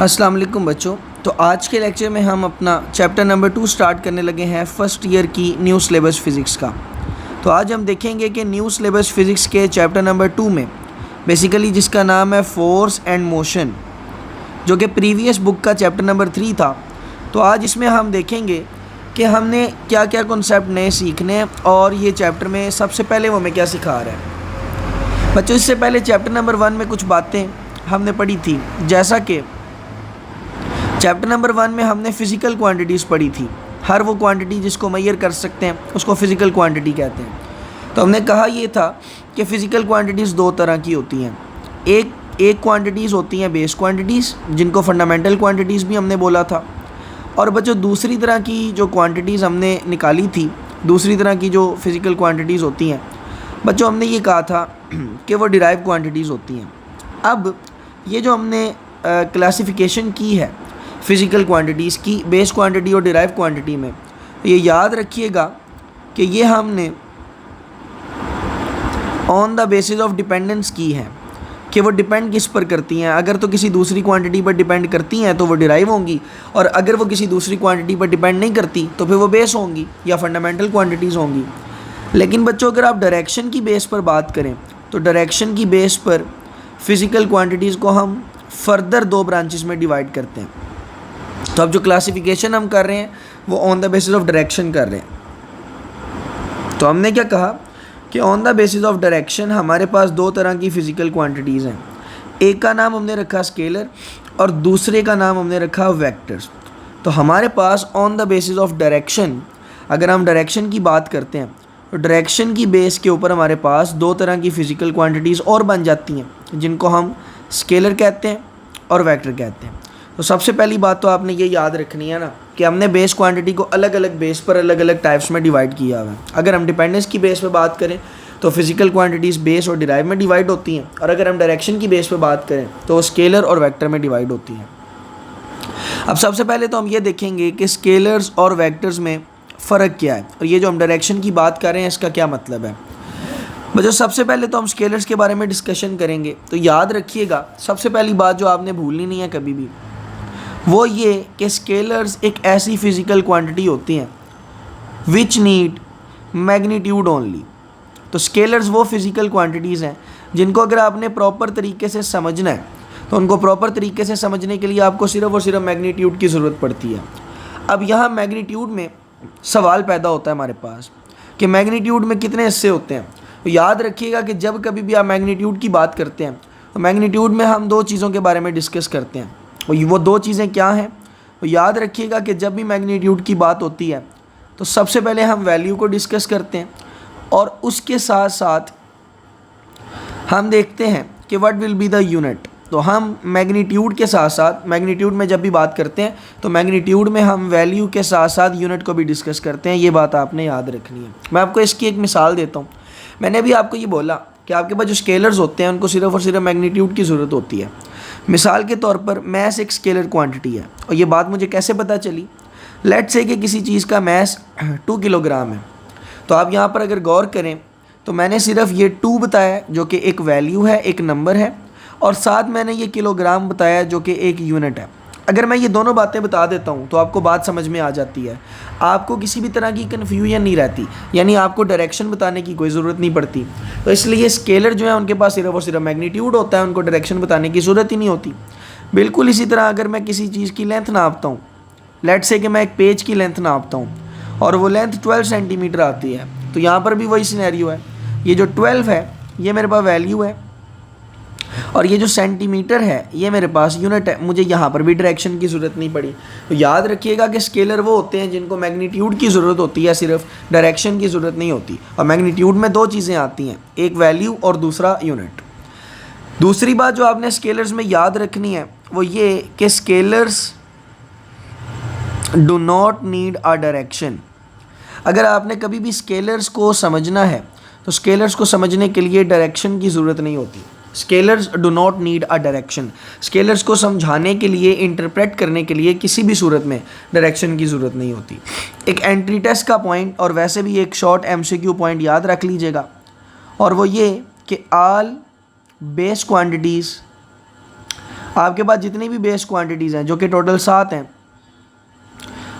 अस्सलाम वालेकुम बच्चों। तो आज के लेक्चर में हम अपना चैप्टर नंबर 2 स्टार्ट करने लगे हैं फर्स्ट ईयर की न्यू सिलेबस फ़िज़िक्स का। तो आज हम देखेंगे कि न्यू सिलेबस फ़िज़िक्स के चैप्टर नंबर 2 में बेसिकली जिसका नाम है फोर्स एंड मोशन, जो कि प्रीवियस बुक का चैप्टर नंबर 3 था। तो आज इसमें हम देखेंगे कि हमने क्या क्या कॉन्सेप्ट नए सीखने हैं और ये चैप्टर में सबसे पहले वो हमें क्या सिखा रहा है। बच्चों, इससे पहले चैप्टर नंबर 1 में कुछ बातें हमने पढ़ी थी, जैसा कि चैप्टर नंबर 1 में हमने फ़िज़िकल क्वांटिटीज़ पढ़ी थी। हर वो क्वांटिटी जिसको मेजर कर सकते हैं उसको फ़िज़िकल क्वांटिटी कहते हैं। तो हमने कहा ये था कि फ़िज़िकल क्वांटिटीज़ दो तरह की होती हैं। एक क्वांटिटीज़ होती हैं बेस क्वांटिटीज़, जिनको फंडामेंटल क्वांटिटीज़ भी हमने बोला था। और बच्चों, दूसरी तरह की जो क्वांटिटीज़ हमने निकाली थी, दूसरी तरह की जो फ़िज़िकल क्वांटिटीज़ होती हैं बच्चों, हमने ये कहा था कि वो डिराइव क्वांटिटीज़ होती हैं। अब ये जो हमने क्लासिफिकेशन की है फ़िज़िकल क्वांटिटीज़ की बेस क्वांटिटी और डिराइव क्वांटिटी में, ये याद रखिएगा कि ये हमने on the basis of dependence की है कि वो डिपेंड किस पर करती हैं। अगर तो किसी दूसरी क्वांटिटी पर डिपेंड करती हैं तो वो डिराइव होंगी, और अगर वो किसी दूसरी क्वांटिटी पर डिपेंड नहीं करती तो फिर वो बेस होंगी या फंडामेंटल क्वांटिटीज़ होंगी। लेकिन बच्चों, अगर आप डायरेक्शन की बेस पर बात करें तो डायरेक्शन की बेस पर फ़िज़िकल क्वांटिटीज़ को हम फर्दर दो ब्रांचेस में डिवाइड करते हैं। तो अब जो क्लासिफिकेशन हम कर रहे हैं वो on the basis of direction कर रहे हैं। तो हमने क्या कहा कि on the basis of direction हमारे पास दो तरह की फ़िज़िकल क्वांटिटीज़ हैं। एक का नाम हमने रखा स्केलर और दूसरे का नाम हमने रखा वेक्टर्स। तो हमारे pass on the basis of direction, अगर हम डायरेक्शन की बात करते हैं तो डायरेक्शन की बेस के ऊपर हमारे पास दो तरह की फ़िज़िकल क्वांटिटीज़ और बन जाती हैं, जिनको हम स्केलर कहते हैं और वेक्टर कहते हैं। तो सबसे पहली बात तो आपने ये याद रखनी है ना कि हमने बेस क्वांटिटी को अलग अलग बेस पर अलग अलग टाइप्स में डिवाइड किया हुआ है। अगर हम डिपेंडेंस की बेस पे बात करें तो फ़िज़िकल क्वांटिटीज़ बेस और डिराइव में डिवाइड होती हैं, और अगर हम डायरेक्शन की बेस पे बात करें तो वो स्केलर और वेक्टर में डिवाइड होती हैं। अब सबसे पहले तो हम ये देखेंगे कि स्केलर्स और वेक्टर्स में फ़र्क क्या है, और ये जो हम डायरेक्शन की बात कर रहे हैं इसका क्या मतलब है। बच्चों, सबसे पहले तो हम स्केलर्स के बारे में डिस्कशन करेंगे। तो याद रखिएगा, सबसे पहली बात जो आपने भूलनी नहीं है कभी भी, वो ये कि स्केलर्स एक ऐसी फ़िज़िकल क्वांटिटी होती हैं विच नीड मैग्नीट्यूड ओनली। तो स्केलर्स वो फ़िज़िकल क्वांटिटीज़ हैं जिनको अगर आपने प्रॉपर तरीके से समझना है तो उनको प्रॉपर तरीके से समझने के लिए आपको सिर्फ़ और सिर्फ मैग्नीट्यूड की ज़रूरत पड़ती है। अब यहाँ मैग्नीट्यूड में सवाल पैदा होता है हमारे पास कि मैग्नीट्यूड में कितने हिस्से होते हैं। तो याद रखिएगा कि जब कभी भी आप मैग्नीट्यूड की बात करते हैं तो मैग्नीट्यूड में हम दो चीज़ों के बारे में डिस्कस करते हैं, और वो दो चीज़ें क्या हैं। तो याद रखिएगा कि जब भी मैग्नीट्यूड की बात होती है तो सबसे पहले हम वैल्यू को डिस्कस करते हैं, और उसके साथ साथ हम देखते हैं कि what will be the unit. तो हम मैग्नीट्यूड के साथ साथ, मैग्नीट्यूड में जब भी बात करते हैं तो मैग्नीट्यूड में हम वैल्यू के साथ साथ यूनिट को भी डिस्कस करते हैं। ये बात आपने याद रखनी है। मैं आपको इसकी एक मिसाल देता हूँ। मैंने अभी आपको ये बोला कि आपके पास जो स्केलर्स होते हैं उनको सिर्फ और सिर्फ मैग्नीट्यूड की ज़रूरत होती है। मिसाल के तौर पर मैस एक स्केलर क्वांटिटी है, और ये बात मुझे कैसे पता चली। लेट्स से कि किसी चीज़ का मैस 2 किलोग्राम है। तो आप यहाँ पर अगर गौर करें तो मैंने सिर्फ ये 2 बताया जो कि एक वैल्यू है, एक नंबर है, और साथ मैंने ये किलोग्राम बताया जो कि एक यूनिट है। अगर मैं ये दोनों बातें बता देता हूँ तो आपको बात समझ में आ जाती है, आपको किसी भी तरह की कन्फ्यूजन नहीं रहती, यानी आपको डायरेक्शन बताने की कोई ज़रूरत नहीं पड़ती। तो इसलिए स्केलर जो है उनके पास सिर्फ और सिर्फ मैग्नीट्यूड होता है, उनको डायरेक्शन बताने की ज़रूरत ही नहीं होती। बिल्कुल इसी तरह अगर मैं किसी चीज़ की लेंथ नापता हूँ, लेट्स से कि मैं एक पेज की लेंथ नापता हूँ और वो लेंथ 12 सेंटीमीटर आती है, तो यहाँ पर भी वही सिनेरियो है। ये जो 12 है ये मेरे पास वैल्यू है, और ये जो सेंटीमीटर है ये मेरे पास यूनिट है। मुझे यहाँ पर भी डायरेक्शन की ज़रूरत नहीं पड़ी। तो याद रखिएगा कि स्केलर वो होते हैं जिनको मैग्नीट्यूड की ज़रूरत होती है, सिर्फ डायरेक्शन की ज़रूरत नहीं होती। और मैग्नीट्यूड में दो चीज़ें आती हैं, एक वैल्यू और दूसरा यूनिट। दूसरी बात जो आपने स्केलर्स में याद रखनी है वो ये कि scalars do not need a direction. अगर आपने कभी भी स्केलर्स को समझना है तो स्केलर्स को समझने के लिए डायरेक्शन की ज़रूरत नहीं होती। Scalars do not need a direction. Scalars को समझाने के लिए, इंटरप्रेट करने के लिए किसी भी सूरत में डायरेक्शन की ज़रूरत नहीं होती। एक एंट्री टेस्ट का पॉइंट और वैसे भी एक शॉर्ट MCQ पॉइंट याद रख लीजिएगा, और वो ये कि ऑल बेस क्वांटिटीज़ आपके पास जितनी भी बेस क्वांटिटीज़ हैं, जो कि टोटल 7 हैं,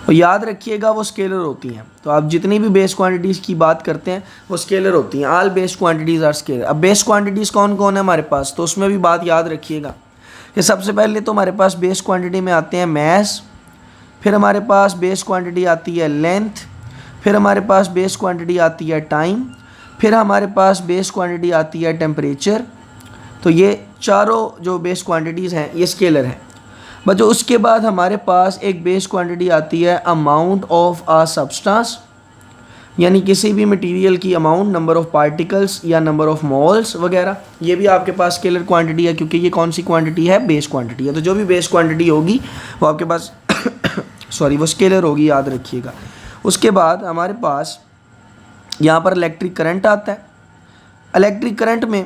तो याद रखिएगा वो स्केलर होती हैं। तो आप जितनी भी बेस क्वांटिटीज़ की बात करते हैं वो स्केलर होती हैं। All base quantities are scalar. अब बेस क्वांटिटीज़ कौन कौन है हमारे पास, तो उसमें भी बात याद रखिएगा कि सबसे पहले तो हमारे पास बेस क्वांटिटी में आते हैं मास, फिर हमारे पास बेस क्वांटिटी आती है लेंथ, फिर हमारे पास बेस क्वांटिटी आती है टाइम, फिर हमारे पास बेस क्वांटिटी आती है टेम्परेचर। तो ये चारों जो बेस क्वांटिटीज़ हैं ये स्केलर हैं। बच्चों उसके बाद हमारे पास एक बेस क्वांटिटी आती है अमाउंट ऑफ अ सब्सटेंस, यानी किसी भी मटेरियल की अमाउंट, नंबर ऑफ पार्टिकल्स या नंबर ऑफ मोल्स वगैरह। ये भी आपके पास स्केलर क्वांटिटी है, क्योंकि ये कौन सी क्वांटिटी है, बेस क्वांटिटी है। तो जो भी बेस क्वांटिटी होगी वो आपके पास वो स्केलर होगी, याद रखिएगा। उसके बाद हमारे पास यहाँ पर इलेक्ट्रिक करंट आता है। इलेक्ट्रिक करंट में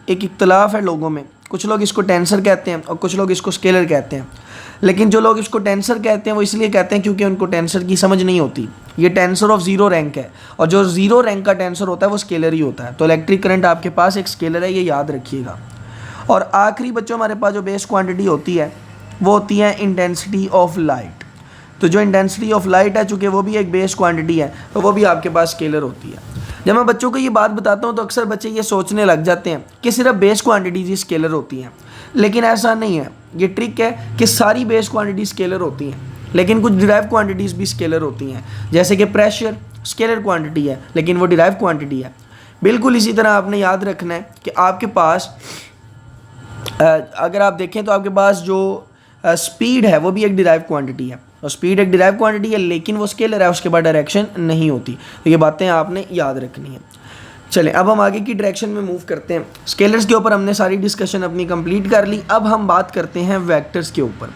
एक इख्तलाफ है लोगों में, कुछ लोग इसको टेंसर कहते हैं और कुछ लोग इसको स्केलर कहते हैं। लेकिन जो लोग इसको टेंसर कहते हैं वो इसलिए कहते हैं क्योंकि उनको टेंसर की समझ नहीं होती। ये टेंसर ऑफ ज़ीरो रैंक है, और जो ज़ीरो रैंक का टेंसर होता है वो स्केलर ही होता है। तो इलेक्ट्रिक करंट आपके पास एक स्केलर है, ये याद रखिएगा। और आखिरी बच्चों हमारे पास जो बेस क्वांटिटी होती है वो होती है इंटेंसिटी ऑफ लाइट। तो जो इंटेंसिटी ऑफ लाइट है, चूँकि वो भी एक बेस क्वांटिटी है, तो वो भी आपके पास स्केलर होती है। जब मैं बच्चों को ये बात बताता हूँ तो अक्सर बच्चे ये सोचने लग जाते हैं कि सिर्फ बेस क्वांटिटीज ही स्केलर होती हैं, लेकिन ऐसा नहीं है। ये ट्रिक है कि सारी बेस क्वांटिटी स्केलर होती हैं, लेकिन कुछ डिराइव क्वांटिटीज़ भी स्केलर होती हैं। जैसे कि प्रेशर स्केलर क्वांटिटी है, लेकिन वो डिराइव क्वांटिटी है। बिल्कुल इसी तरह आपने याद रखना है कि आपके पास अगर आप देखें तो आपके पास जो स्पीड है वो भी एक डिराइव क्वांटिटी है, और स्पीड एक डिराइव क्वांटिटी है, लेकिन वो स्केलर है, उसके बाद डायरेक्शन नहीं होती। तो ये बातें आपने याद रखनी है। चलें अब हम आगे की डायरेक्शन में मूव करते हैं। स्केलर्स के ऊपर हमने सारी डिस्कशन अपनी कंप्लीट कर ली। अब हम बात करते हैं वेक्टर्स के ऊपर।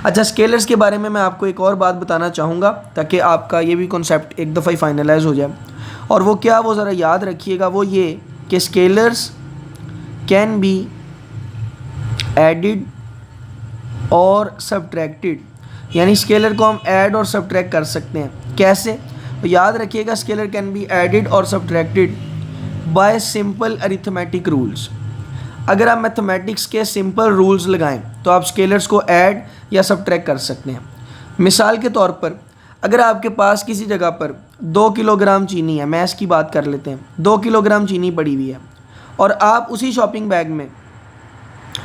अच्छा, स्केलर्स के बारे में मैं आपको एक और बात बताना चाहूँगा ताकि आपका ये भी कॉन्सेप्ट एक दफ़ा ही फाइनलाइज हो जाए। और वो क्या, वो ज़रा याद रखिएगा, वो ये कि स्केलर्स कैन बी एडिड और सब्ट्रैक्टेड, यानी स्केलर को हम ऐड और सब्ट्रैक्ट कर सकते हैं। कैसे, तो याद रखिएगा, स्केलर कैन बी एडिड और subtracted bye simple arithmetic rules. अगर आप मैथमेटिक्स के सिंपल रूल्स लगाएं तो आप स्केलर्स को ऐड या सब्ट्रैक्ट कर सकते हैं। मिसाल के तौर पर अगर आपके पास किसी जगह पर 2 किलोग्राम चीनी है, मैथ्स की बात कर लेते हैं, 2 किलोग्राम चीनी पड़ी हुई है, और आप उसी शॉपिंग बैग में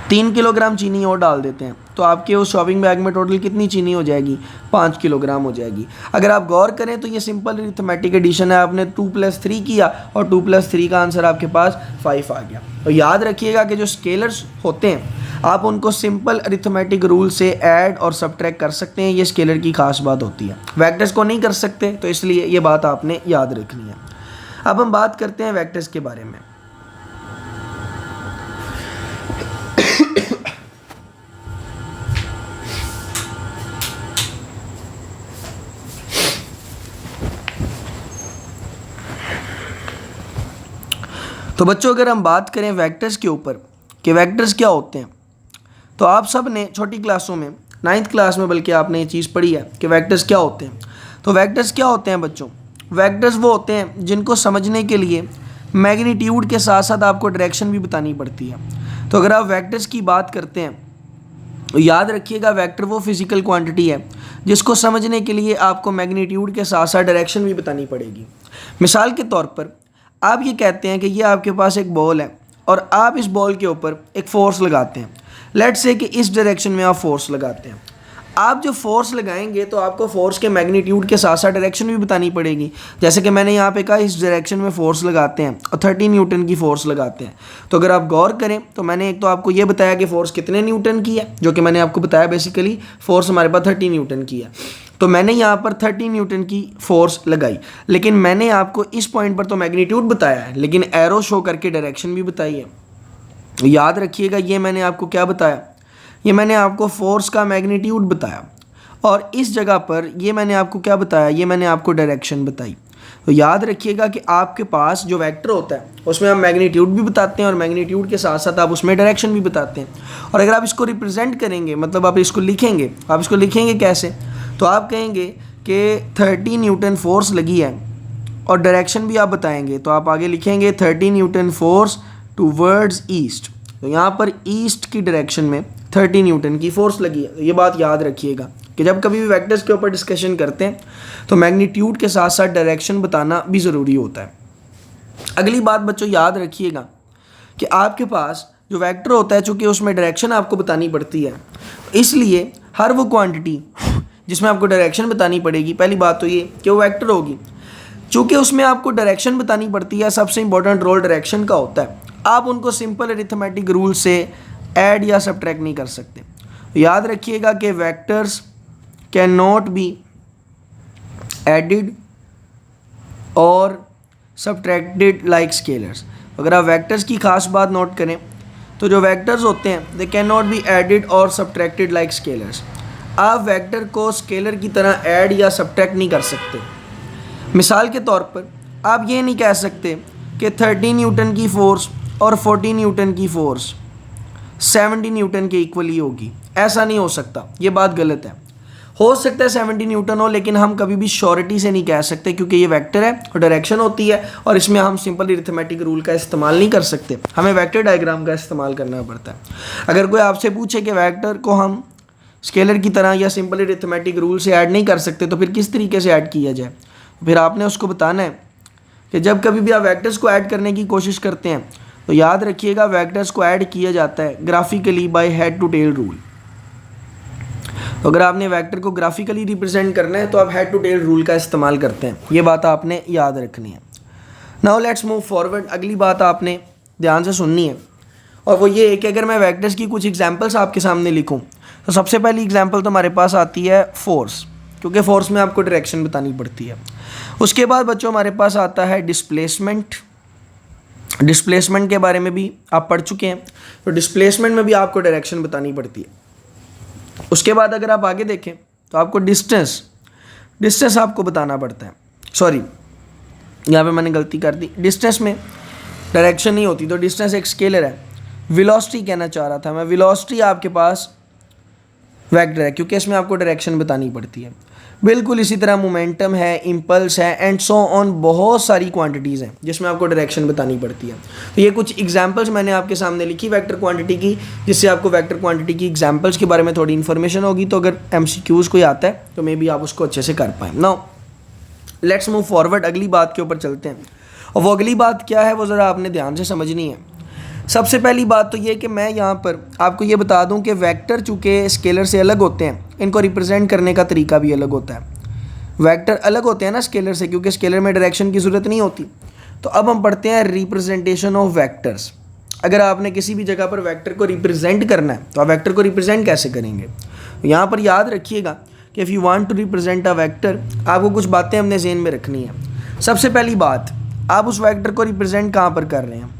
3 किलोग्राम चीनी और डाल देते हैं, तो आपके उस शॉपिंग बैग में टोटल कितनी चीनी हो जाएगी, 5 किलोग्राम हो जाएगी। अगर आप गौर करें तो ये सिंपल अरिथमेटिक एडिशन है। आपने 2 + 3 किया और 2 + 3 का आंसर आपके पास 5 आ गया। तो याद रखिएगा कि जो स्केलर्स होते हैं आप उनको सिंपल अरिथमेटिक रूल से ऐड और सब्ट्रैक्ट कर सकते हैं। ये स्केलर की खास बात होती है। वेक्टर्स को नहीं कर सकते, तो इसलिए ये बात आपने याद रखनी है। अब हम बात करते हैं वेक्टर्स के बारे में। तो बच्चों अगर हम बात करें वेक्टर्स के ऊपर कि वेक्टर्स क्या होते हैं, तो आप सब ने छोटी क्लासों में, 9th क्लास में बल्कि आपने ये चीज़ पढ़ी है कि वेक्टर्स क्या होते हैं। तो वेक्टर्स क्या होते हैं बच्चों, वेक्टर्स वो होते हैं जिनको समझने के लिए मैग्नीट्यूड के साथ साथ आपको डायरेक्शन भी बतानी पड़ती है। तो अगर आप वेक्टर्स की बात करते हैं तो याद रखिएगा, वेक्टर वो फिजिकल क्वांटिटी है जिसको समझने के लिए आपको मैग्नीट्यूड के साथ साथ डायरेक्शन भी बतानी पड़ेगी। मिसाल के तौर पर आप ये कहते हैं कि ये आपके पास एक बॉल है और आप इस बॉल के ऊपर एक फोर्स लगाते हैं। लेट्स से कि इस डायरेक्शन में आप फोर्स लगाते हैं। आप जो फोर्स लगाएंगे तो आपको फोर्स के मैग्नीट्यूड के साथ साथ डायरेक्शन भी बतानी पड़ेगी। जैसे कि मैंने यहाँ पे कहा इस डायरेक्शन में फोर्स लगाते हैं और 30 न्यूटन की फोर्स लगाते हैं। तो अगर आप गौर करें तो मैंने एक तो आपको ये बताया कि फोर्स कितने न्यूटन की है, जो कि मैंने आपको बताया बेसिकली फोर्स हमारे पास 30 न्यूटन की है। तो मैंने यहाँ पर 30 न्यूटन की फोर्स लगाई, लेकिन मैंने आपको इस पॉइंट पर तो मैग्नीट्यूड बताया है, लेकिन एरो शो करके डायरेक्शन भी बताई है। याद रखिएगा, ये मैंने आपको क्या बताया, ये मैंने आपको फोर्स का मैग्नीट्यूड बताया, और इस जगह पर ये मैंने आपको क्या बताया, ये मैंने आपको डायरेक्शन बताई। तो याद रखिएगा कि आपके पास जो वेक्टर होता है उसमें आप मैग्नीट्यूड भी बताते हैं और मैग्नीट्यूड के साथ साथ आप उसमें डायरेक्शन भी बताते हैं। और अगर आप इसको रिप्रेजेंट करेंगे, मतलब आप इसको लिखेंगे, आप इसको लिखेंगे कैसे, तो आप कहेंगे कि 30 न्यूटन फोर्स लगी है और डायरेक्शन भी आप बताएंगे, तो आप आगे लिखेंगे 30 न्यूटन फोर्स टूवर्ड्स ईस्ट। तो यहाँ पर ईस्ट की डायरेक्शन में 30 न्यूटन की फोर्स लगी है। तो ये बात याद रखिएगा कि जब कभी भी वेक्टर्स के ऊपर डिस्कशन करते हैं तो मैग्नीट्यूड के साथ साथ डायरेक्शन बताना भी ज़रूरी होता है। अगली बात बच्चों याद रखिएगा कि आपके पास जो वेक्टर होता है, चूँकि उसमें डायरेक्शन आपको बतानी पड़ती है, इसलिए हर वो क्वांटिटी जिसमें आपको डायरेक्शन बतानी पड़ेगी, पहली बात तो ये कि वो वेक्टर होगी। चूँकि उसमें आपको डायरेक्शन बतानी पड़ती है, सबसे इंपॉर्टेंट रोल डायरेक्शन का होता है। आप उनको सिंपल अरिथमेटिक रूल से ऐड या सब्ट्रैक्ट नहीं कर सकते। याद रखिएगा कि vectors can not be added और सब्ट्रैक्टेड लाइक स्केलर्स। अगर आप वेक्टर्स की खास बात नोट करें तो जो वेक्टर्स होते हैं they can not be added और सब्ट्रैक्टेड लाइक स्केलर्स। आप वेक्टर को स्केलर की तरह ऐड या सब्ट्रैक्ट नहीं कर सकते। मिसाल के तौर पर आप ये नहीं कह सकते कि 30 न्यूटन की फ़ोर्स और 40 न्यूटन की फ़ोर्स 70 न्यूटन के इक्वली होगी, ऐसा नहीं हो सकता, ये बात गलत है। हो सकता है 70 न्यूटन हो, लेकिन हम कभी भी श्योरिटी से नहीं कह सकते क्योंकि ये वेक्टर है और डायरेक्शन होती है और इसमें हम सिंपल अरिथमेटिक रूल का इस्तेमाल नहीं कर सकते, हमें वेक्टर डायग्राम का इस्तेमाल करना पड़ता है। अगर कोई आपसे पूछे कि वेक्टर को हम स्केलर की तरह या सिंपल अरिथमेटिक रूल से ऐड नहीं कर सकते तो फिर किस तरीके से ऐड किया जाए, फिर आपने उसको बताना है कि जब कभी भी आप वेक्टर्स को ऐड करने की कोशिश करते हैं तो याद रखिएगा वेक्टर्स को ऐड किया जाता है graphically by head to tail rule. तो अगर आपने वेक्टर को ग्राफिकली रिप्रेजेंट करना है तो आप हेड टू टेल रूल का इस्तेमाल करते हैं, ये बात आपने याद रखनी है। Now let's move forward. अगली बात आपने ध्यान से सुननी है और वो ये है कि अगर मैं वेक्टर्स की कुछ एग्जांपल्स आपके सामने लिखूं तो सबसे पहली एग्जांपल तो हमारे पास आती है फोर्स, क्योंकि फोर्स में आपको डायरेक्शन बतानी पड़ती है। उसके बाद बच्चों हमारे पास आता है डिस्प्लेसमेंट। डिस्प्लेसमेंट के बारे में भी आप पढ़ चुके हैं, तो डिस्प्लेसमेंट में भी आपको डायरेक्शन बतानी पड़ती है। उसके बाद अगर आप आगे देखें तो आपको डिस्टेंस आपको बताना पड़ता है। सॉरी, यहाँ पे मैंने गलती कर दी, डिस्टेंस में डायरेक्शन नहीं होती, तो डिस्टेंस एक स्केलर है। वेलोसिटी कहना चाह रहा था मैं, वेलोसिटी आपके पास वेक्टर है क्योंकि इसमें आपको डायरेक्शन बतानी पड़ती है। बिल्कुल इसी तरह मोमेंटम है, इम्पल्स है एंड सो ऑन, बहुत सारी क्वांटिटीज़ हैं जिसमें आपको डायरेक्शन बतानी पड़ती है। तो ये कुछ एग्जांपल्स मैंने आपके सामने लिखी वेक्टर क्वांटिटी की, जिससे आपको वेक्टर क्वांटिटी की एग्जांपल्स के बारे में थोड़ी इन्फॉर्मेशन होगी। तो अगर MCQs कोई आता है तो मे बी आप उसको अच्छे से कर पाएँ। नाउ लेट्स मूव फॉरवर्ड, अगली बात के ऊपर चलते हैं। और वो अगली बात क्या है वो ज़रा आपने ध्यान से समझनी है। सबसे पहली बात तो ये कि मैं यहाँ पर आपको ये बता दूँ कि वेक्टर चूँकि स्केलर से अलग होते हैं, इनको रिप्रेजेंट करने का तरीका भी अलग होता है। वेक्टर अलग होते हैं ना स्केलर से, क्योंकि स्केलर में डायरेक्शन की ज़रूरत नहीं होती। तो अब हम पढ़ते हैं रिप्रेजेंटेशन ऑफ वेक्टर्स। अगर आपने किसी भी जगह पर वेक्टर को रिप्रेजेंट करना है तो आप वेक्टर को रिप्रेजेंट कैसे करेंगे। तो यहाँ पर याद रखिएगा कि if you want to represent a vector, आपको कुछ बातें अपने ज़हन में रखनी है। सबसे पहली बात, आप उस वेक्टर को रिप्रेजेंट कहाँ पर कर रहे हैं?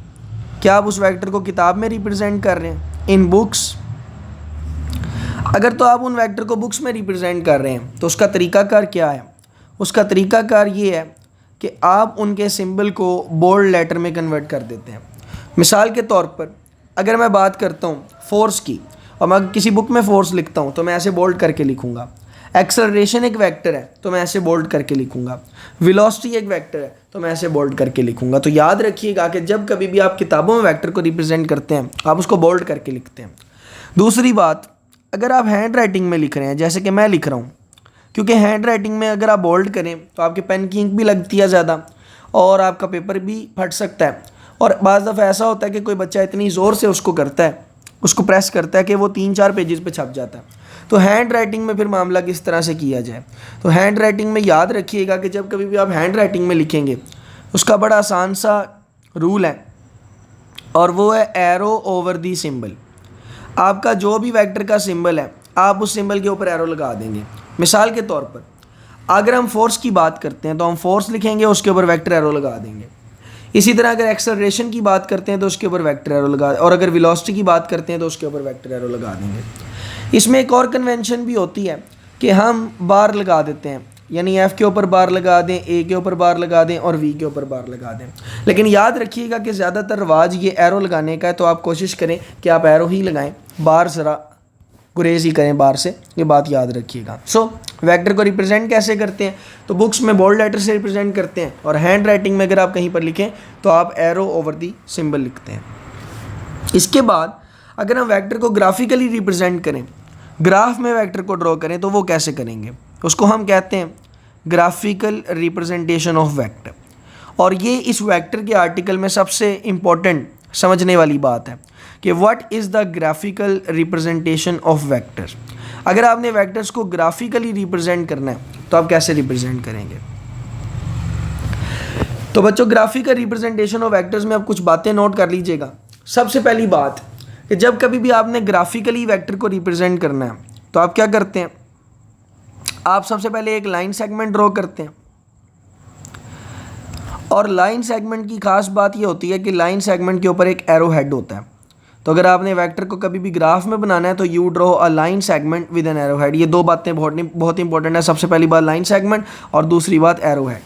क्या आप उस वेक्टर को किताब में रिप्रेजेंट कर रहे हैं, इन बुक्स? अगर तो आप उन वेक्टर को बुक्स में रिप्रेजेंट कर रहे हैं तो उसका तरीकाकार क्या है? उसका तरीकाकार ये है कि आप उनके सिंबल को बोल्ड लेटर में कन्वर्ट कर देते हैं। मिसाल के तौर पर अगर मैं बात करता हूँ फोर्स की और मैं किसी बुक में फोर्स लिखता हूँ तो मैं ऐसे बोल्ड करके लिखूँगा। एक्सेलरेशन एक वेक्टर है तो मैं ऐसे बोल्ड करके लिखूँगा। वेलोसिटी एक वेक्टर है तो मैं ऐसे बोल्ड करके लिखूँगा। तो याद रखिएगा कि जब कभी भी आप किताबों में वेक्टर को रिप्रेजेंट करते हैं आप उसको बोल्ड करके लिखते हैं। दूसरी बात, अगर आप हैंड राइटिंग में लिख रहे हैं जैसे कि मैं लिख रहा हूँ, क्योंकि हैंड राइटिंग में अगर आप बोल्ड करें तो आपके पेन की इंक भी लगती है ज़्यादा और आपका पेपर भी फट सकता है। और बाज़ दफ़ा ऐसा होता है कि कोई बच्चा इतनी ज़ोर से उसको करता है, उसको प्रेस करता है कि वो 3-4 पेजेस पे छप जाता है। तो हैंड राइटिंग में फिर मामला किस तरह से किया जाए? तो हैंड राइटिंग में याद रखिएगा कि जब कभी भी आप हैंड राइटिंग में लिखेंगे उसका बड़ा आसान सा रूल है और वो है एरो ओवर दी सिंबल। आपका जो भी वेक्टर का सिंबल है आप उस सिंबल के ऊपर एरो लगा देंगे। मिसाल के तौर पर अगर हम फोर्स की बात करते हैं तो हम फोर्स लिखेंगे, उसके ऊपर वेक्टर एरो लगा देंगे। इसी तरह अगर एक्सेलरेशन की बात करते हैं तो उसके ऊपर वेक्टर एरो लगा, और अगर वेलोसिटी की बात करते हैं तो उसके ऊपर वेक्टर एरो लगा देंगे। इसमें एक और कन्वेंशन भी होती है कि हम बार लगा देते हैं, यानी F के ऊपर बार लगा दें, A के ऊपर बार लगा दें और V के ऊपर बार लगा दें। लेकिन याद रखिएगा कि ज़्यादातर रवाज ये एरो लगाने का है, तो आप कोशिश करें कि आप एरो ही लगाएं, बार ज़रा गुरेज ही करें बार से, ये बात याद रखिएगा। सो वेक्टर को रिप्रेजेंट कैसे करते हैं? तो बुक्स में बोल्ड लेटर से रिप्रेजेंट करते हैं और हैंड राइटिंग में अगर आप कहीं पर लिखें तो आप एरो ओवर दी सिंबल लिखते हैं। इसके बाद अगर हम वेक्टर को ग्राफिकली रिप्रेजेंट करें, ग्राफ में वेक्टर को ड्रॉ करें, तो वो कैसे करेंगे? उसको हम कहते हैं ग्राफिकल रिप्रेजेंटेशन ऑफ वेक्टर। और ये इस वेक्टर के आर्टिकल में सबसे इम्पॉर्टेंट समझने वाली बात है कि what is the graphical representation of vector. अगर आपने वेक्टर्स को ग्राफिकली रिप्रेजेंट करना है तो आप कैसे रिप्रेजेंट करेंगे? तो बच्चों, ग्राफिकल रिप्रेजेंटेशन ऑफ वेक्टर्स में आप कुछ बातें नोट कर लीजिएगा। सबसे पहली बात कि जब कभी भी आपने ग्राफिकली वेक्टर को रिप्रेजेंट करना है तो आप क्या करते हैं? आप सबसे पहले एक लाइन सेगमेंट ड्रॉ करते हैं। और लाइन सेगमेंट की खास बात ये होती है कि लाइन सेगमेंट के ऊपर एक एरो हेड होता है। तो अगर आपने वेक्टर को कभी भी ग्राफ में बनाना है तो you draw a line segment with an arrow head. ये दो बातें बहुत इंपॉर्टेंट है। सबसे पहली बात लाइन सेगमेंट और दूसरी बात एरो हेड।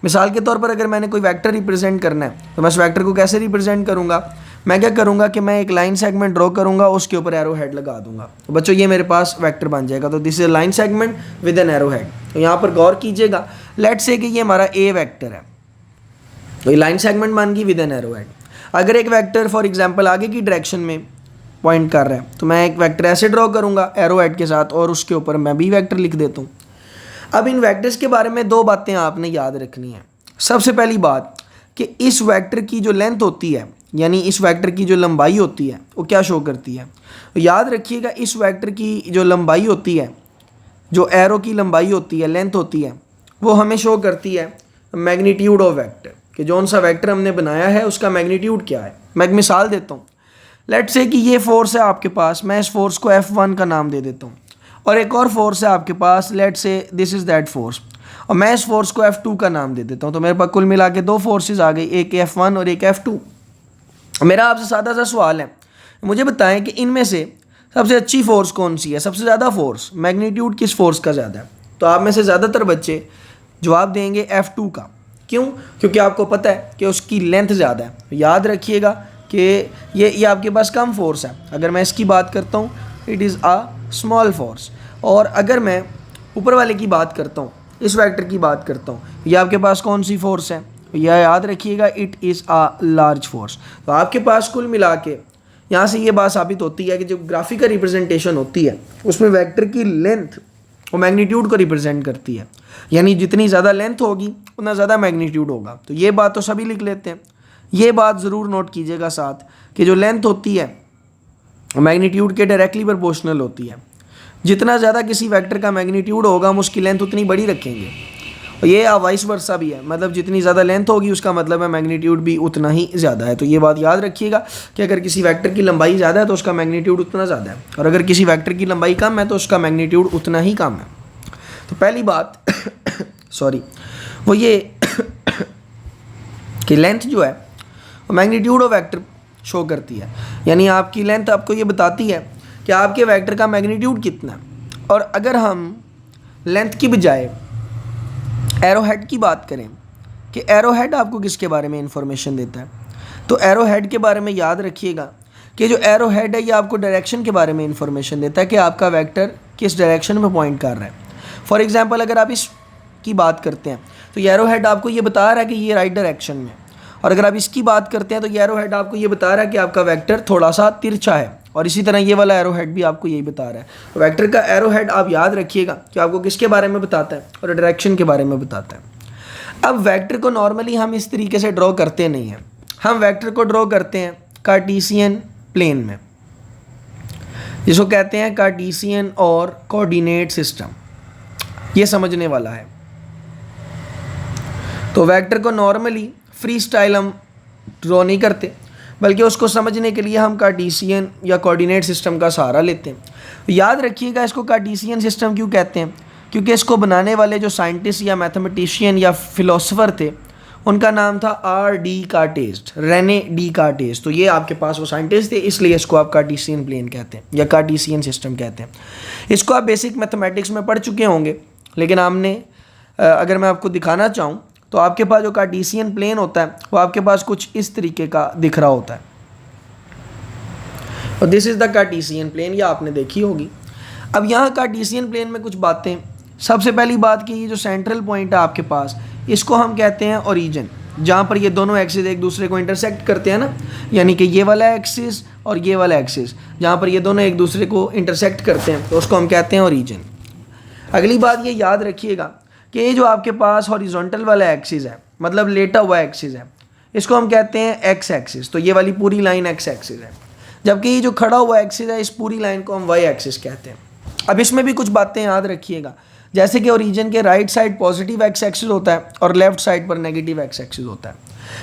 मिसाल के तौर पर अगर मैंने कोई वेक्टर रिप्रेजेंट करना है तो मैं उस वेक्टर को कैसे रिप्रेजेंट करूंगा? मैं क्या करूंगा कि मैं एक लाइन सेगमेंट ड्रॉ करूंगा, उसके ऊपर एरो हेड लगा दूंगा। तो बच्चों, ये मेरे पास वेक्टर बन जाएगा। तो this is line segment with an arrow head. तो यहाँ पर गौर कीजिएगा, लेट्स से कि ये हमारा ए वेक्टर है, तो ये लाइन सेगमेंट बन गई विद एन एरो हेड। अगर एक वेक्टर फॉर एग्जांपल आगे की डायरेक्शन में पॉइंट कर रहा है तो मैं एक वेक्टर ऐसे ड्रॉ करूंगा एरो हेड के साथ, और उसके ऊपर मैं भी वेक्टर लिख देता हूँ। अब इन वेक्टर्स के बारे में दो बातें आपने याद रखनी है। सबसे पहली बात कि इस वेक्टर की जो लेंथ होती है, यानी इस वेक्टर की जो लंबाई होती है, वो क्या शो करती है? तो याद रखिएगा, इस वेक्टर की जो लंबाई होती है, जो एरो की लंबाई होती है, लेंथ होती है, वो हमें शो करती है मैग्नीट्यूड ऑफ वेक्टर, कि जौन सा वेक्टर हमने बनाया है उसका मैग्नीट्यूड क्या है। मैं एक मिसाल देता हूँ। लेट्स से कि ये फोर्स है आपके पास, मैं इस फोर्स को F1 का नाम दे देता हूँ, और एक और फोर्स है आपके पास, let's say this is that force, और मैं इस फोर्स को F2 का नाम दे देता हूँ। तो मेरे पास कुल मिला के दो फोर्सेज आ गई, एक F1 और एक F2। मेरा आपसे सादा सा सवाल है, मुझे बताएं कि इनमें से सबसे अच्छी फोर्स कौन सी है? सबसे ज़्यादा फोर्स, मैग्नीट्यूड किस फोर्स का ज़्यादा है? तो आप में से ज़्यादातर बच्चे जवाब देंगे F2 का। क्यों? क्योंकि आपको पता है कि उसकी लेंथ ज़्यादा है। तो याद रखिएगा कि ये आपके पास कम फोर्स है। अगर मैं इसकी बात करता हूँ, it is a small force. और अगर मैं ऊपर वाले की बात करता हूँ, इस वेक्टर की बात करता हूँ, ये आपके पास कौन सी फोर्स है? यह याद रखिएगा, it is a large force. तो आपके पास कुल मिला के यहाँ से ये बात साबित होती है कि जो ग्राफिकल रिप्रेजेंटेशन होती है उसमें वेक्टर की लेंथ और मैग्नीट्यूड को रिप्रेजेंट करती है। यानी जितनी ज़्यादा लेंथ होगी उतना ज़्यादा मैग्नीट्यूड होगा। तो ये बात तो सभी लिख लेते हैं। ये बात ज़रूर नोट कीजिएगा साथ कि जो लेंथ होती है मैग्नीट्यूड के डायरेक्टली प्रोपोर्शनल होती है। जितना ज़्यादा किसी वेक्टर का मैग्नीट्यूड होगा हम उसकी लेंथ उतनी बड़ी रखेंगे। और ये वाइस वर्सा भी है, मतलब जितनी ज़्यादा लेंथ होगी उसका मतलब है मैग्नीट्यूड भी उतना ही ज़्यादा है। तो ये बात याद रखिएगा कि अगर किसी वेक्टर की लंबाई ज़्यादा है तो उसका मैग्नीट्यूड उतना ज़्यादा है, और अगर किसी वेक्टर की लंबाई कम है तो उसका मैग्नीट्यूड उतना ही कम है। तो पहली बात सॉरी वो ये कि लेंथ जो है वो मैग्नीट्यूड ऑफ वेक्टर शो करती है। यानी आपकी लेंथ आपको ये बताती है कि आपके वेक्टर का मैग्नीट्यूड कितना है। और अगर हम लेंथ की बजाय एरो हेड की बात करें कि एरो हेड आपको किसके बारे में इंफॉर्मेशन देता है, तो एरो हेड के बारे में याद रखिएगा कि जो एरो हेड है ये आपको डायरेक्शन के बारे में इंफॉर्मेशन देता है कि आपका वेक्टर किस डायरेक्शन में पॉइंट कर रहा है। फॉर एग्जांपल अगर आप इस की बात करते हैं तो ये एरो हेड आपको ये बता रहा है कि ये राइट डायरेक्शन में, और अगर आप इसकी बात करते हैं तो ये एरो हेड आपको ये बता रहा है कि आपका वेक्टर थोड़ा सा तिरछा है, और इसी तरह ये वाला एरो हेड भी आपको यही बता रहा है। तो वेक्टर का एरो हेड आप याद रखिएगा कि आपको किसके बारे में बताता है, और डायरेक्शन के बारे में बताता है। अब वेक्टर को नॉर्मली हम इस तरीके से ड्रॉ करते नहीं हैं, हम वेक्टर को ड्रॉ करते हैं कार्टेशियन प्लेन में, जिसको कहते हैं कार्टेशियन और कोऑर्डिनेट सिस्टम। ये समझने वाला है। तो वेक्टर को नॉर्मली फ्री स्टाइल हम ड्रॉ नहीं करते, बल्कि उसको समझने के लिए हम कार्टेशियन या कोऑर्डिनेट सिस्टम का सहारा लेते हैं। तो याद रखिएगा इसको कार्टेशियन सिस्टम क्यों कहते हैं, क्योंकि इसको बनाने वाले जो साइंटिस्ट या मैथमेटिशियन या फिलोसोफर थे उनका नाम था R.D. Descartes, Rene Descartes. तो ये आपके पास वो साइंटिस्ट थे, इसलिए इसको आप कार्टेशियन प्लेन कहते हैं या कार्टेशियन सिस्टम कहते हैं। इसको आप बेसिक मैथमेटिक्स में पढ़ चुके होंगे, लेकिन हमने अगर मैं आपको दिखाना चाहूँ तो आपके पास जो कार्टेशियन प्लेन होता है वो आपके पास कुछ इस तरीके का दिख रहा होता है, और this is the Cartesian plane, ये आपने देखी होगी। अब यहाँ कार्टेशियन प्लेन में कुछ बातें, सबसे पहली बात कि ये जो सेंट्रल पॉइंट है आपके पास, इसको हम कहते हैं ओरिजिन। जहाँ पर ये दोनों एक्सिस एक दूसरे को इंटरसेक्ट करते हैं ना, यानी कि ये वाला एक्सिस और ये वाला एक्सिस, जहाँ पर ये दोनों एक दूसरे को इंटरसेक्ट करते हैं तो उसको हम कहते हैं ओरिजिन। अगली बात ये याद रखिएगा कि ये जो आपके पास हॉरिजॉन्टल वाला एक्सिस है, मतलब लेटा हुआ एक्सिस है, इसको हम कहते हैं एक्स एक्सिस। तो ये वाली पूरी लाइन एक्स एक्सिस है, जबकि ये जो खड़ा हुआ एक्सिस है इस पूरी लाइन को हम वाई एक्सिस कहते हैं। अब इसमें भी कुछ बातें याद रखिएगा, जैसे कि ओरिजिन के right side positive x axis होता है और लेफ्ट साइड पर नेगेटिव एक्स एक्सिस होता है।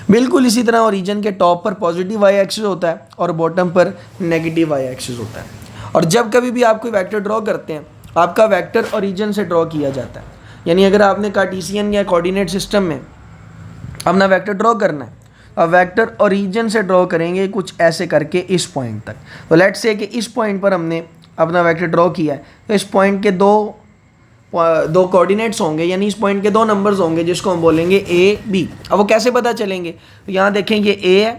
बिल्कुल इसी तरह ओरिजिन के टॉप पर पॉजिटिव वाई एक्सिस होता है और बॉटम पर नेगेटिव वाई एक्सिस होता है। और जब कभी भी आप कोई वेक्टर ड्रॉ करते हैं, आपका वेक्टर ओरिजिन से ड्रॉ किया जाता है। यानी अगर आपने कार्टेशियन या कोऑर्डिनेट सिस्टम में अपना वेक्टर ड्रॉ करना है, अब वेक्टर ओरिजिन से ड्रॉ करेंगे कुछ ऐसे करके इस पॉइंट तक। तो लेट्स से कि इस पॉइंट पर हमने अपना वेक्टर ड्रॉ किया है, तो इस पॉइंट के दो कोऑर्डिनेट्स होंगे, यानी इस पॉइंट के दो नंबर्स होंगे जिसको हम बोलेंगे ए बी। अब वो कैसे पता चलेंगे, तो यहाँ देखें ये ए है,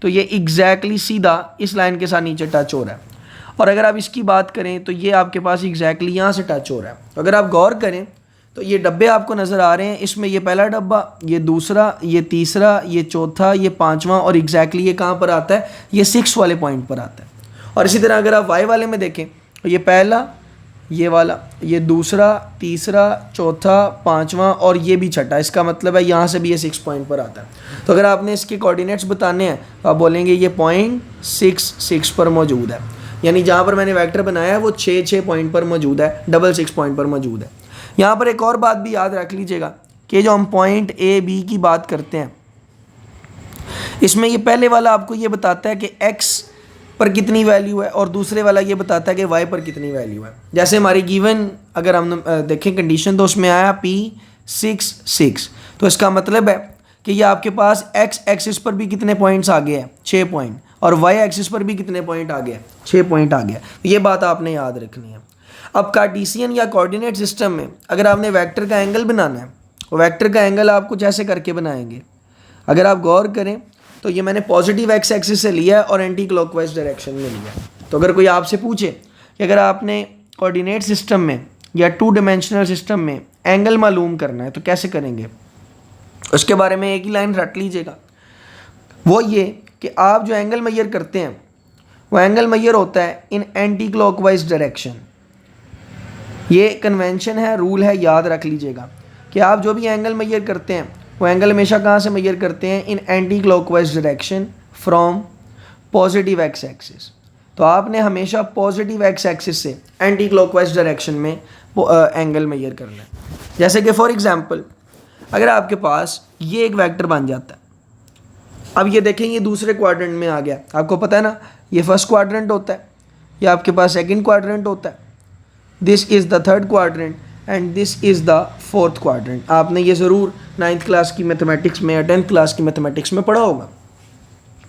तो ये एग्जैक्टली सीधा इस लाइन के साथ नीचे टच हो रहा है। और अगर आप इसकी बात करें तो ये आपके पास एग्जैक्टली यहाँ से टच हो रहा है। तो अगर आप गौर करें तो ये डब्बे आपको नज़र आ रहे हैं, इसमें ये पहला डब्बा, ये दूसरा, ये तीसरा, ये चौथा, ये पाँचवा, और एग्जैक्टली ये कहाँ पर आता है, ये 6 वाले पॉइंट पर आता है। और इसी तरह अगर आप वाई वाले में देखें तो ये पहला, ये वाला, ये दूसरा, तीसरा, चौथा, पाँचवा और ये भी छठा, इसका मतलब है यहाँ से भी ये 6 पॉइंट पर आता है। तो अगर आपने इसके कोऑर्डिनेट्स बताने हैं तो आप बोलेंगे ये पॉइंट 6 पर मौजूद है, यानी जहाँ पर मैंने वेक्टर बनाया है वो 6 पॉइंट पर मौजूद है, 6 पॉइंट पर मौजूद है। यहाँ पर एक और बात भी याद रख लीजिएगा कि जो हम पॉइंट ए बी की बात करते हैं, इसमें ये पहले वाला आपको ये बताता है कि एक्स पर कितनी वैल्यू है और दूसरे वाला ये बताता है कि वाई पर कितनी वैल्यू है। जैसे हमारी गिवन अगर हम देखें कंडीशन, तो उसमें आया P6, तो इसका मतलब है कि ये आपके पास एक्स एक्सिस पर भी कितने पॉइंट्स आ गए हैं, 6 पॉइंट, और वाई एक्सिस पर भी कितने पॉइंट आ गए, 6 पॉइंट आ गया। तो ये बात आपने याद रखनी है। अब कार्टेशियन या कोऑर्डिनेट सिस्टम में अगर आपने वेक्टर का एंगल बनाना है, तो वेक्टर का एंगल आप कुछ ऐसे करके बनाएंगे। अगर आप गौर करें तो ये मैंने पॉजिटिव एक्स एक्सिस से लिया है और एंटी क्लॉकवाइज डायरेक्शन में लिया है। तो अगर कोई आपसे पूछे कि अगर आपने कोऑर्डिनेट सिस्टम में या 2 डायमेंशनल सिस्टम में एंगल मालूम करना है तो कैसे करेंगे, उसके बारे में एक ही लाइन रट लीजिएगा, वो ये कि आप जो एंगल मेजर करते हैं वो एंगल मेजर होता है इन एंटी क्लॉकवाइज डायरेक्शन। ये कन्वेंशन है, रूल है, याद रख लीजिएगा कि आप जो भी एंगल मेजर करते हैं वो एंगल हमेशा कहाँ से मेजर करते हैं, in anti clockwise direction from positive x axis. तो आपने हमेशा पॉजिटिव एक्स एक्सिस से एंटी क्लॉकवाइज डायरेक्शन में एंगल मेजर करना है। जैसे कि फॉर एग्जांपल अगर आपके पास ये एक वेक्टर बन जाता है, अब ये देखें ये दूसरे क्वाड्रेंट में आ गया, आपको पता है ना ये फर्स्ट क्वाड्रेंट होता है, ये आपके पास सेकंड क्वाड्रेंट होता है, this is the third quadrant and this is the fourth quadrant. आपने ये ज़रूर 9th क्लास की मैथमेटिक्स में या 10th क्लास की मैथमेटिक्स में पढ़ा होगा।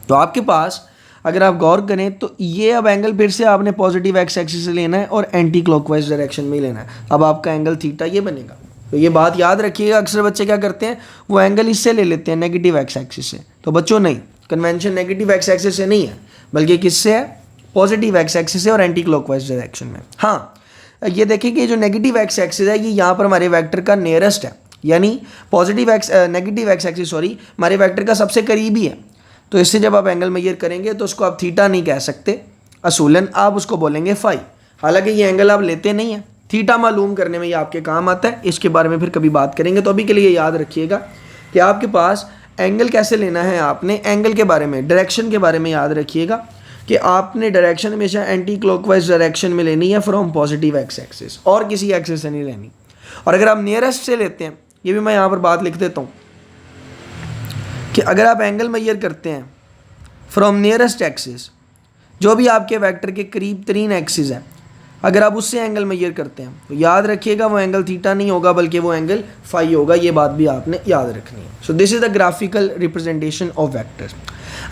तो आपके पास अगर आप गौर करें तो ये अब एंगल फिर से आपने पॉजिटिव एक्स एक्सिस से लेना है और एंटी क्लॉकवाइज डायरेक्शन में लेना है। अब आपका एंगल थीटा ये बनेगा। तो ये बात याद रखिएगा, अक्सर बच्चे क्या करते हैं वो एंगल इससे ले लेते हैं नेगेटिव एक्स एक्सिस से। तो बच्चों नहीं, कन्वेंशन नेगेटिव एक्स एक्सिस से नहीं है बल्कि किससे है, पॉजिटिव एक्स एक्सिस से और एंटी क्लॉकवाइज डायरेक्शन में। हाँ, ये देखिए कि जो नेगेटिव एक्स एक्सिस है ये यहाँ पर हमारे वेक्टर का नियरेस्ट है, यानी नेगेटिव एक्स एक्सिस हमारे वेक्टर का सबसे करीबी है। तो इससे जब आप एंगल मेजर करेंगे तो उसको आप थीटा नहीं कह सकते, असूलन आप उसको बोलेंगे फाई। हालांकि ये एंगल आप लेते नहीं हैं, थीटा मालूम करने में ये आपके काम आता है, इसके बारे में फिर कभी बात करेंगे। तो अभी के लिए याद रखिएगा कि आपके पास एंगल कैसे लेना है, आपने एंगल के बारे में, डायरेक्शन के बारे में याद रखिएगा कि आपने डायरेक्शन हमेशा एंटी क्लॉकवाइज डायरेक्शन में लेनी है फ्रॉम पॉजिटिव एक्स एक्सिस, और किसी एक्सिस से नहीं लेनी। और अगर आप नियरेस्ट से लेते हैं, ये भी मैं यहाँ पर बात लिख देता हूँ कि अगर आप एंगल मेजर करते हैं फ्रॉम नियरेस्ट एक्सिस, जो भी आपके वेक्टर के करीब तरीन एक्सिस है, अगर आप उससे एंगल मेजर करते हैं तो याद रखिएगा वो एंगल थीटा नहीं होगा बल्कि वो एंगल फाई होगा। ये बात भी आपने याद रखनी है। So this is the graphical representation of vector.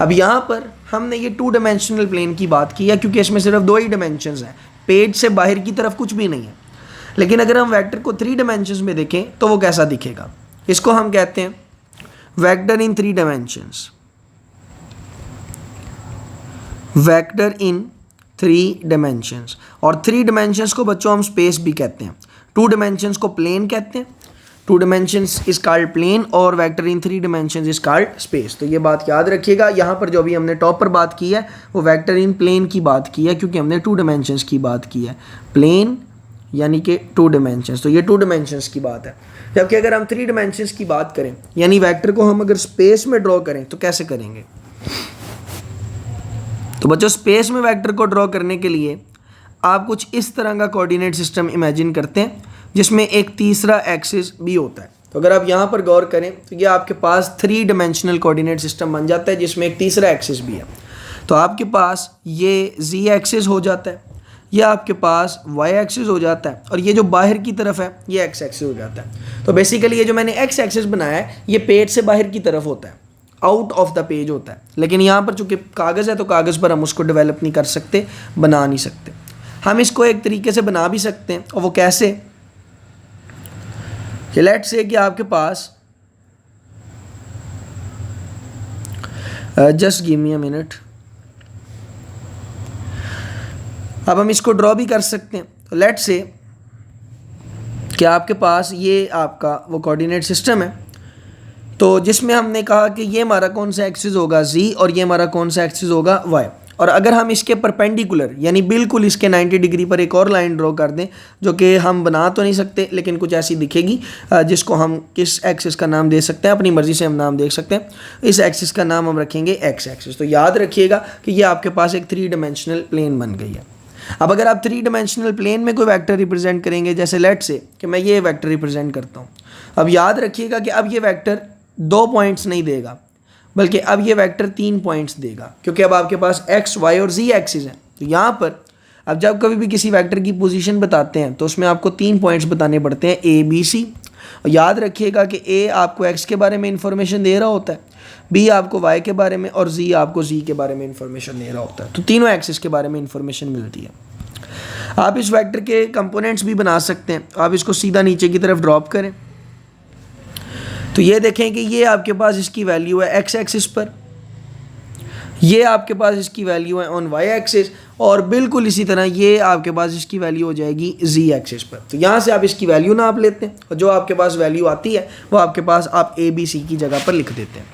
अब यहाँ पर हमने ये 2 डायमेंशनल प्लेन की बात की है क्योंकि इसमें सिर्फ 2 ही डायमेंशंस हैं, पेज से बाहर की तरफ कुछ भी नहीं है। लेकिन अगर हम वेक्टर को 3 डायमेंशंस में देखें तो वो कैसा दिखेगा, इसको हम कहते हैं वेक्टर इन 3 डायमेंशंस। वेक्टर इन 3 डायमेंशंस, और 3 डायमेंशंस को बच्चों हम स्पेस भी कहते हैं। 2 डायमेंशंस को प्लेन कहते हैं, 2 dimensions इज कॉल्ड प्लेन और vector in 3 dimensions is called space. तो ये बात याद रखिएगा। यहाँ पर जो अभी हमने टॉप पर बात की है वो वेक्टर इन प्लेन की बात की है, क्योंकि हमने 2 dimensions की बात की है। प्लेन यानी कि 2 dimensions, तो ये 2 dimensions की बात है। जबकि अगर हम 3 dimensions की बात करें, यानी वेक्टर को हम अगर स्पेस में ड्रॉ करें तो कैसे करेंगे? तो बच्चों स्पेस में वेक्टर को ड्रॉ करने के लिए आप कुछ इस तरह का कोऑर्डिनेट सिस्टम इमेजिन करते हैं जिसमें एक तीसरा एक्सिस भी होता है। तो अगर आप यहाँ पर गौर करें तो ये आपके पास 3 dimensional कोऑर्डिनेट सिस्टम बन जाता है जिसमें एक तीसरा एक्सिस भी है। तो आपके पास ये z एक्सिस हो जाता है, ये आपके पास y एक्सिस हो जाता है, और ये जो बाहर की तरफ है ये x एक्सिस हो जाता है। तो बेसिकली ये जो मैंने x एक्सिस बनाया है ये पेज से बाहर की तरफ होता है, आउट ऑफ द पेज होता है। लेकिन यहाँ पर चूंकि कागज़ है तो कागज़ पर हम उसको डेवलप नहीं कर सकते, बना नहीं सकते। हम इसको एक तरीके से बना भी सकते हैं, और वो कैसे? लेट्स से कि आपके पास just give me a minute, अब हम इसको ड्रॉ भी कर सकते हैं। तो लेट्स से कि आपके पास ये आपका वो कोऑर्डिनेट सिस्टम है, तो जिसमें हमने कहा कि ये हमारा कौन सा एक्सिस होगा z और ये हमारा कौन सा एक्सिस होगा y। और अगर हम इसके परपेंडिकुलर यानी बिल्कुल इसके 90 डिग्री पर एक और लाइन ड्रॉ कर दें, जो कि हम बना तो नहीं सकते लेकिन कुछ ऐसी दिखेगी, जिसको हम किस एक्सिस का नाम दे सकते हैं, अपनी मर्ज़ी से हम नाम दे सकते हैं। इस एक्सिस का नाम हम रखेंगे x एक्सिस। तो याद रखिएगा कि ये आपके पास एक 3 dimensional प्लेन बन गई है। अब अगर आप 3 dimensional प्लेन में कोई वेक्टर रिप्रेजेंट करेंगे, जैसे लेट से कि मैं ये वेक्टर रिप्रेजेंट करता हूँ, अब याद रखिएगा कि अब ये वेक्टर 2 पॉइंट्स नहीं देगा, बल्कि अब ये वेक्टर 3 पॉइंट्स देगा, क्योंकि अब आपके पास x, y और z एक्सिस है। तो यहाँ पर अब जब कभी भी किसी वेक्टर की पोजीशन बताते हैं तो उसमें आपको 3 पॉइंट्स बताने पड़ते हैं, a, b, c। और याद रखिएगा कि a आपको x के बारे में इंफॉर्मेशन दे रहा होता है, b आपको y के बारे में, और z आपको z के बारे में इंफॉर्मेशन दे रहा होता है। तो तीनों एक्सिस के बारे में इंफॉर्मेशन मिलती है। आप इस वेक्टर के कंपोनेंट्स भी बना सकते हैं। आप इसको सीधा नीचे की तरफ ड्रॉप करें तो ये देखें कि ये आपके पास इसकी वैल्यू है x एक्सिस पर, ये आपके पास इसकी वैल्यू है ऑन y एक्सिस, और बिल्कुल इसी तरह ये आपके पास इसकी वैल्यू हो जाएगी z एक्सिस पर। तो यहाँ से आप इसकी वैल्यू नाप लेते हैं, और जो आपके पास वैल्यू आती है वो आपके पास आप a b c की जगह पर लिख देते हैं।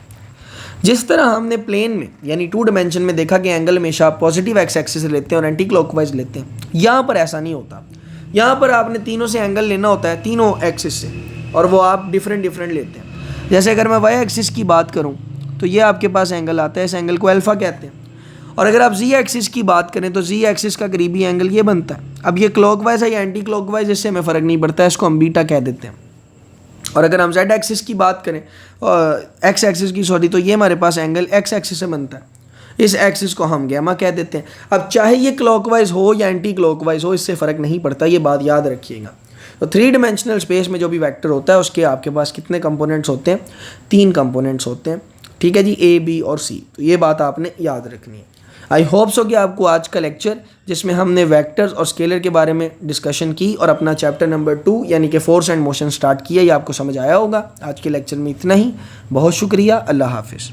जिस तरह हमने प्लेन में यानी 2 dimension में देखा कि एंगल हमेशा आप पॉजिटिव x एक्सिस लेते हैं और एंटी क्लॉकवाइज लेते हैं, यहाँ पर ऐसा नहीं होता। यहाँ पर आपने तीनों से एंगल लेना होता है, तीनों एक्सिस से, और वो आप डिफरेंट लेते हैं। जैसे अगर मैं y एक्सिस की बात करूं तो ये आपके पास एंगल आता है, इस एंगल को अल्फ़ा कहते हैं। और अगर आप z एक्सिस की बात करें तो z एक्सिस का करीबी एंगल ये बनता है। अब ये क्लॉकवाइज है या एंटी क्लॉकवाइज, इससे हमें फ़र्क नहीं पड़ता है, इसको हम बीटा कह देते हैं। और अगर हम z एक्सिस की बात करें, x एक्सिस की सॉरी, तो ये हमारे पास एंगल x एक्सिस से बनता है, इस एक्सिस को हम गैमा कह देते हैं। अब चाहे ये क्लॉकवाइज हो या एंटी क्लॉकवाइज हो, इससे फ़र्क नहीं पड़ता, ये बात याद रखिएगा। तो 3 dimensional स्पेस में जो भी वेक्टर होता है उसके आपके पास कितने कंपोनेंट्स होते हैं? 3 कंपोनेंट्स होते हैं। ठीक है जी, A, B और C। तो ये बात आपने याद रखनी है। आई होप सो कि आपको आज का लेक्चर, जिसमें हमने वेक्टर्स और स्केलर के बारे में डिस्कशन की और अपना चैप्टर नंबर 2 यानी कि फोर्स एंड मोशन स्टार्ट किया, ये आपको समझ आया होगा। आज के लेक्चर में इतना ही। बहुत शुक्रिया। अल्लाह हाफिज़।